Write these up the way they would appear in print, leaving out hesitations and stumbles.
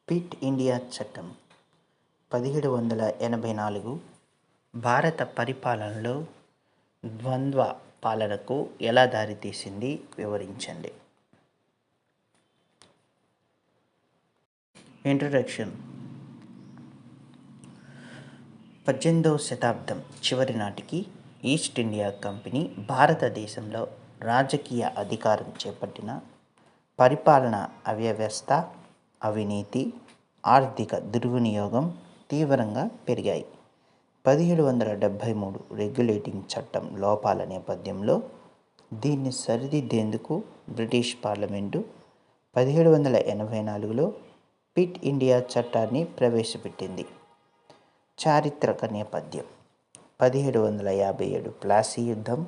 Quit India చట్టం 1784 భారత పరిపాలనలో ద్వంద్వ పాలనకు ఎలా దారితీసింది వివరించండి. ఇంట్రడక్షన్. 18వ శతాబ్దం చివరి నాటికి ఈస్ట్ ఇండియా కంపెనీ భారతదేశంలో రాజకీయ అధికారం చేపట్టిన పరిపాలన అవ్యవస్థ, అవినీతి, ఆర్థిక దుర్వినియోగం తీవ్రంగా పెరిగాయి. 1773 రెగ్యులేటింగ్ చట్టం లోపాల నేపథ్యంలో దీన్ని సరిదిద్దేందుకు బ్రిటిష్ పార్లమెంటు 1784లో క్విట్ ఇండియా చట్టాన్ని ప్రవేశపెట్టింది. చారిత్రక నేపథ్యం: 1757 ప్లాసీ యుద్ధం,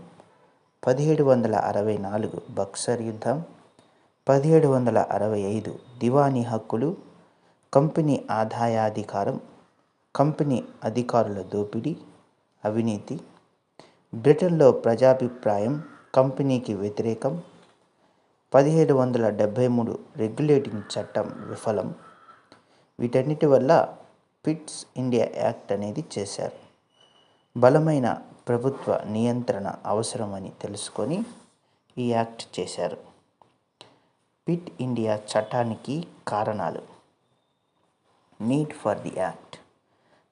1764 బక్సర్ యుద్ధం, 1765 దివానీ హక్కులు, కంపెనీ ఆదాయాధికారం, కంపెనీ అధికారుల దోపిడీ, అవినీతి, బ్రిటన్లో ప్రజాభిప్రాయం కంపెనీకి వ్యతిరేకం, 1773 రెగ్యులేటింగ్ చట్టం విఫలం. వీటన్నిటి వల్ల క్విట్ ఇండియా యాక్ట్ అనేది చేశారు. బలమైన ప్రభుత్వ నియంత్రణ అవసరమని తెలుసుకొని ఈ యాక్ట్ చేశారు. క్విట్ ఇండియా చట్టానికి కారణాలు. Need for the act: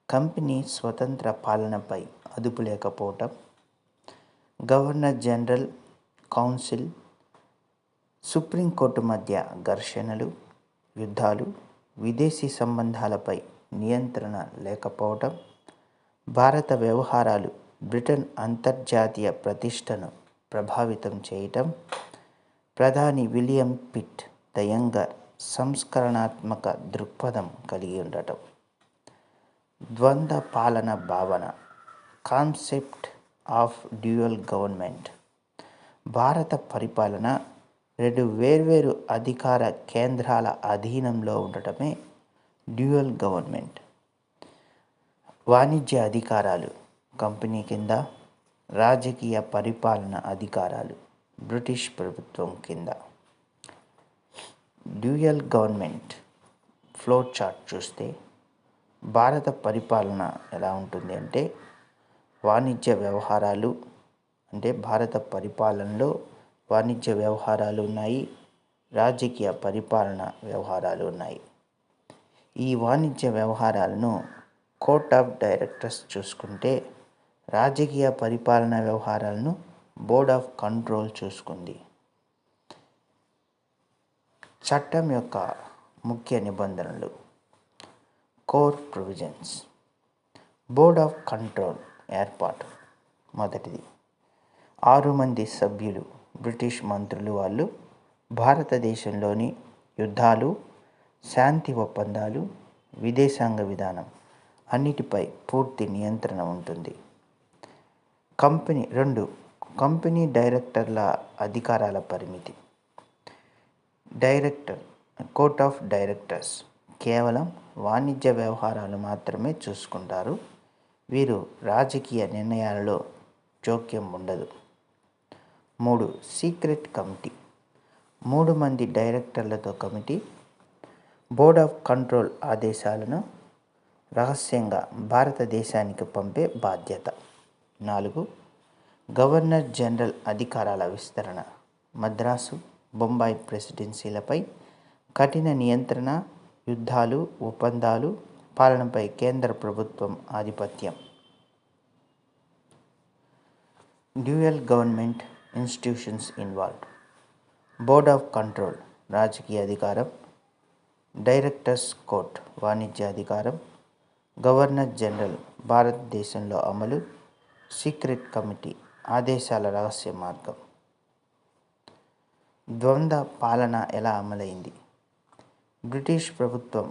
company స్వతంత్ర పాలనపై అదుపు లేకపోవటం, గవర్నర్ జనరల్, కౌన్సిల్, సుప్రీంకోర్టు మధ్య ఘర్షణలు, యుద్ధాలు, విదేశీ సంబంధాలపై నియంత్రణ లేకపోవటం, భారత వ్యవహారాలు బ్రిటన్ అంతర్జాతీయ ప్రతిష్టను ప్రభావితం చేయటం, ప్రధాని విలియం పిట్ ద యంగర్ సంస్కరణాత్మక దృక్పథం కలిగి ఉండటం. ద్వంద్వ పాలన భావన: కాన్సెప్ట్ ఆఫ్ డ్యూయల్ గవర్నమెంట్. భారత పరిపాలన రెండు వేర్వేరు అధికార కేంద్రాల అధీనంలో ఉండటమే డ్యూయల్ గవర్నమెంట్. వాణిజ్య అధికారాలు కంపెనీ కింద, రాజకీయ పరిపాలన అధికారాలు బ్రిటిష్ ప్రభుత్వం కింద. డ్యూయల్ గవర్నమెంట్ ఫ్లో చార్ట్ చూస్తే భారత పరిపాలన ఎలా ఉంటుంది అంటే, వాణిజ్య వ్యవహారాలు అంటే భారత పరిపాలనలో వాణిజ్య వ్యవహారాలు ఉన్నాయి, రాజకీయ పరిపాలన వ్యవహారాలు ఉన్నాయి. ఈ వాణిజ్య వ్యవహారాలను కోర్ట్ ఆఫ్ డైరెక్టర్స్ చూసుకుంటే, రాజకీయ పరిపాలన వ్యవహారాలను బోర్డ్ ఆఫ్ కంట్రోల్ చూసుకుంది. చట్టం యొక్క ముఖ్య నిబంధనలు. Core provisions. Board of control ఏర్పాటు. మొదటిది, 6 మంది సభ్యులు బ్రిటిష్ మంత్రులు. వాళ్ళు భారతదేశంలోని యుద్ధాలు, శాంతి ఒప్పందాలు, విదేశాంగ విధానం అన్నిటిపై పూర్తి నియంత్రణ ఉంటుంది. 2 కంపెనీ డైరెక్టర్ల అధికారాల పరిమితి. డైరెక్టర్ కోర్ట్ ఆఫ్ డైరెక్టర్స్ కేవలం వాణిజ్య వ్యవహారాలు మాత్రమే చూసుకుంటారు. వీరు రాజకీయ నిర్ణయాలలో జోక్యం ఉండదు. 3 సీక్రెట్ కమిటీ. 3 మంది డైరెక్టర్లతో కమిటీ బోర్డ్ ఆఫ్ కంట్రోల్ ఆదేశాలను రహస్యంగా భారతదేశానికి పంపే బాధ్యత. 4 గవర్నర్ జనరల్ అధికారాల విస్తరణ. మద్రాసు, బొంబాయి ప్రెసిడెన్సీలపై కఠిన నియంత్రణ, యుద్ధాలు, ఒప్పందాలు, పాలనపై కేంద్ర ప్రభుత్వం ఆధిపత్యం. Dual government institutions involved. Board of control రాజకీయ అధికారం, డైరెక్టర్స్ కోర్ట్ వాణిజ్య అధికారం, గవర్నర్ జనరల్ భారతదేశంలో అమలు, సీక్రెట్ కమిటీ ఆదేశాల రహస్య మార్గం. ద్వంద్వ పాలన ఎలా అమలైంది? బ్రిటిష్ ప్రభుత్వం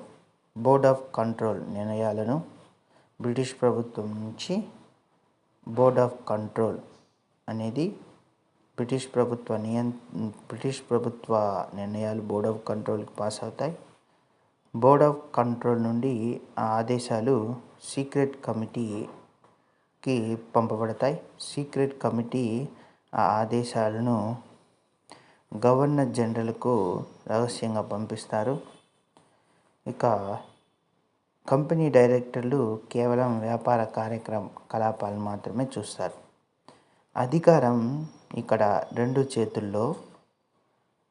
బోర్డ్ ఆఫ్ కంట్రోల్ నిర్ణయాలను బ్రిటిష్ ప్రభుత్వం నుంచి బోర్డ్ ఆఫ్ కంట్రోల్ అనేది బ్రిటిష్ ప్రభుత్వ నిర్ణయాలు బోర్డ్ ఆఫ్ కంట్రోల్కి పాస్ అవుతాయి. బోర్డ్ ఆఫ్ కంట్రోల్ నుండి ఆ ఆదేశాలు సీక్రెట్ కమిటీకి పంపబడతాయి. సీక్రెట్ కమిటీ ఆ ఆదేశాలను గవర్నర్ జనరల్కు రహస్యంగా పంపిస్తారు. ఇక కంపెనీ డైరెక్టర్లు కేవలం వ్యాపార కార్యకలాపాలు మాత్రమే చూస్తారు. అధికారం ఇక్కడ 2 చేతుల్లో,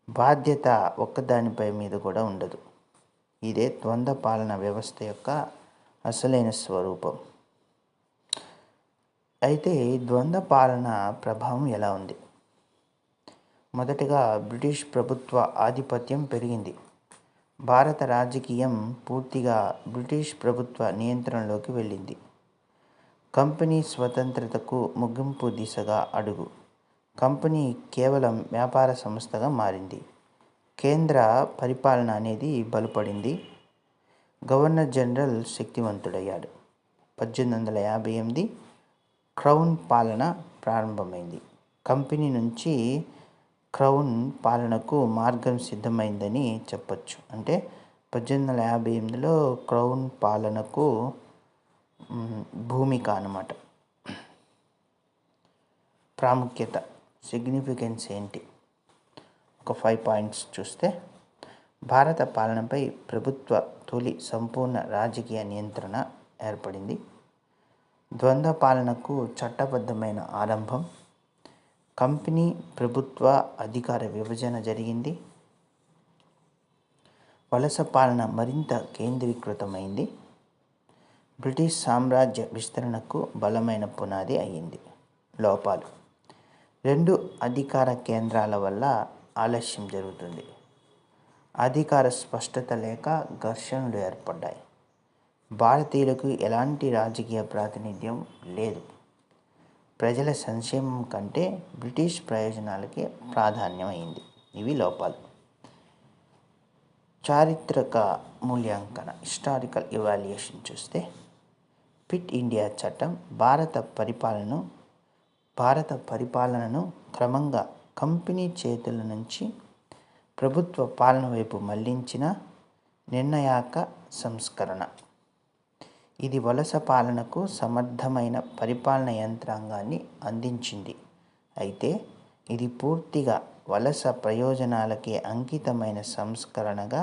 బాధ్యత ఒక్కదానిపై మీద కూడా ఉండదు. ఇదే ద్వంద్వ పాలన వ్యవస్థ యొక్క అసలైన స్వరూపం. అయితే ద్వంద్వ పాలన ప్రభావం ఎలా ఉంది? మొదటగా బ్రిటిష్ ప్రభుత్వ ఆధిపత్యం పెరిగింది. భారత రాజకీయం పూర్తిగా బ్రిటిష్ ప్రభుత్వ నియంత్రణలోకి వెళ్ళింది. కంపెనీ స్వతంత్రతకు ముగింపు దిశగా అడుగు. కంపెనీ కేవలం వ్యాపార సంస్థగా మారింది. కేంద్ర పరిపాలన అనేది బలపడింది. గవర్నర్ జనరల్ శక్తివంతుడయ్యాడు. 1858 క్రౌన్ పాలన ప్రారంభమైంది. కంపెనీ నుంచి క్రౌన్ పాలనకు మార్గం సిద్ధమైందని చెప్పచ్చు. అంటే 1858లో క్రౌన్ పాలనకు భూమిక అన్నమాట. ప్రాముఖ్యత, సిగ్నిఫికెన్స్ ఏంటి? ఒక 5 పాయింట్స్ చూస్తే, భారత పాలనపై ప్రభుత్వ తొలి సంపూర్ణ రాజకీయ నియంత్రణ ఏర్పడింది. ద్వంద్వ పాలనకు చట్టబద్ధమైన ఆరంభం. కంపెనీ ప్రభుత్వ అధికార విభజన జరిగింది. వలస పాలన మరింత కేంద్రీకృతమైంది. బ్రిటిష్ సామ్రాజ్య విస్తరణకు బలమైన పునాది అయ్యింది. లోపాలు: 2 అధికార కేంద్రాల వల్ల ఆలస్యం జరుగుతుంది. అధికార స్పష్టత లేక ఘర్షణలు ఏర్పడ్డాయి. భారతీయులకు ఎలాంటి రాజకీయ ప్రాతినిధ్యం లేదు. ప్రజల సంక్షేమం కంటే బ్రిటిష్ ప్రయోజనాలకే ప్రాధాన్యం అయింది. ఇవి లోపాలు. చారిత్రక మూల్యాంకన, హిస్టారికల్ ఎవాల్యుయేషన్ చూస్తే, పిట్ ఇండియా చట్టం భారత పరిపాలనను క్రమంగా కంపెనీ చేతుల నుంచి ప్రభుత్వ పాలన వైపు మళ్లించిన నిర్ణాయక సంస్కరణ. ఇది వలస పాలనకు సమర్థమైన పరిపాలన యంత్రాంగాన్ని అందించింది. అయితే ఇది పూర్తిగా వలస ప్రయోజనాలకే అంకితమైన సంస్కరణగా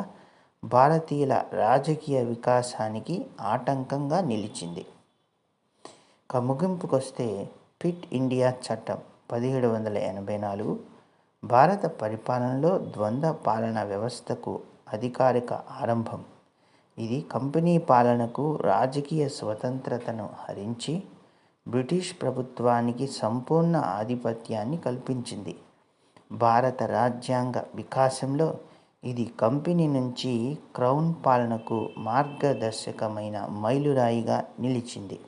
భారతీయుల రాజకీయ వికాసానికి ఆటంకంగా నిలిచింది. ఇక ముగింపుకొస్తే, పిట్ ఇండియా చట్టం 1784 భారత పరిపాలనలో ద్వంద్వ పాలన వ్యవస్థకు అధికారిక ఆరంభం. ఇది కంపెనీ పాలనకు రాజకీయ స్వతంత్రతను హరించి బ్రిటిష్ ప్రభుత్వానికి సంపూర్ణ ఆధిపత్యాన్ని కల్పించింది. భారత రాజ్యాంగ వికాసంలో ఇది కంపెనీ నుంచి క్రౌన్ పాలనకు మార్గదర్శకమైన మైలురాయిగా నిలిచింది.